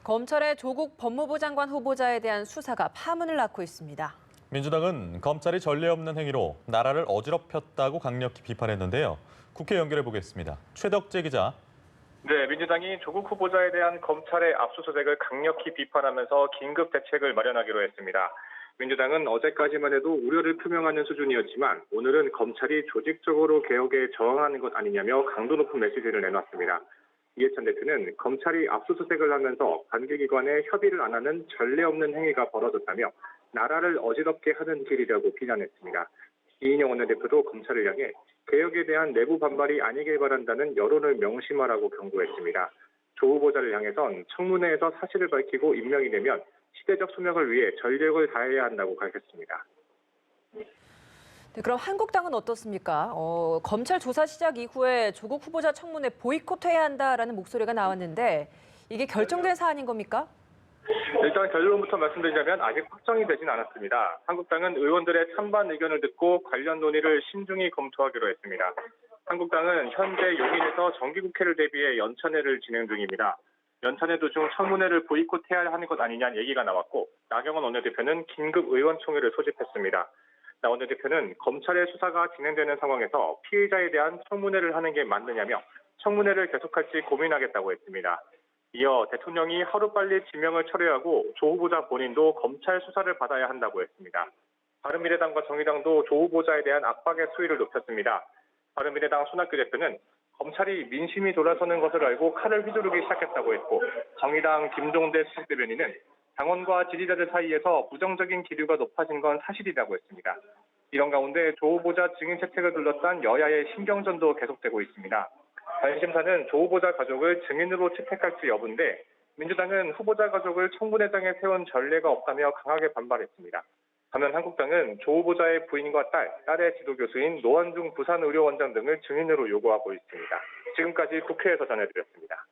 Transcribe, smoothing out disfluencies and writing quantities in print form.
검찰의 조국 법무부 장관 후보자에 대한 수사가 파문을 낳고 있습니다. 민주당은 검찰이 전례 없는 행위로 나라를 어지럽혔다고 강력히 비판했는데요. 국회 연결해 보겠습니다. 최덕재 기자. 네, 민주당이 조국 후보자에 대한 검찰의 압수수색을 강력히 비판하면서 긴급 대책을 마련하기로 했습니다. 민주당은 어제까지만 해도 우려를 표명하는 수준이었지만 오늘은 검찰이 조직적으로 개혁에 저항하는 것 아니냐며 강도 높은 메시지를 내놨습니다. 이해찬 대표는 검찰이 압수수색을 하면서 관계기관에 협의를 안 하는 전례 없는 행위가 벌어졌다며 나라를 어지럽게 하는 길이라고 비난했습니다. 이인영 원내대표도 검찰을 향해 개혁에 대한 내부 반발이 아니길 바란다는 여론을 명심하라고 경고했습니다. 조 후보자를 향해선 청문회에서 사실을 밝히고 임명이 되면 시대적 소명을 위해 전력을 다해야 한다고 밝혔습니다. 네, 그럼 한국당은 어떻습니까? 검찰 조사 시작 이후에 조국 후보자 청문회 보이콧해야 한다라는 목소리가 나왔는데 이게 결정된 사안인 겁니까? 일단 결론부터 말씀드리자면 아직 확정이 되진 않았습니다. 한국당은 의원들의 찬반 의견을 듣고 관련 논의를 신중히 검토하기로 했습니다. 한국당은 현재 용인에서 정기국회를 대비해 연찬회를 진행 중입니다. 연찬회 도중 청문회를 보이콧해야 하는 것 아니냐는 얘기가 나왔고 나경원 원내대표는 긴급 의원총회를 소집했습니다. 나 원내대표는 검찰의 수사가 진행되는 상황에서 피의자에 대한 청문회를 하는 게 맞느냐며 청문회를 계속할지 고민하겠다고 했습니다. 이어 대통령이 하루빨리 지명을 철회하고 조 후보자 본인도 검찰 수사를 받아야 한다고 했습니다. 바른미래당과 정의당도 조 후보자에 대한 압박의 수위를 높였습니다. 바른미래당 손학규 대표는 검찰이 민심이 돌아서는 것을 알고 칼을 휘두르기 시작했다고 했고 정의당 김종대 수석대변인은 당원과 지지자들 사이에서 부정적인 기류가 높아진 건 사실이라고 했습니다. 이런 가운데 조 후보자 증인 채택을 둘러싼 여야의 신경전도 계속되고 있습니다. 관심사는 조 후보자 가족을 증인으로 채택할지 여부인데 민주당은 후보자 가족을 청문회장에 세운 전례가 없다며 강하게 반발했습니다. 반면 한국당은 조 후보자의 부인과 딸의 지도교수인 노환중 부산의료원장 등을 증인으로 요구하고 있습니다. 지금까지 국회에서 전해드렸습니다.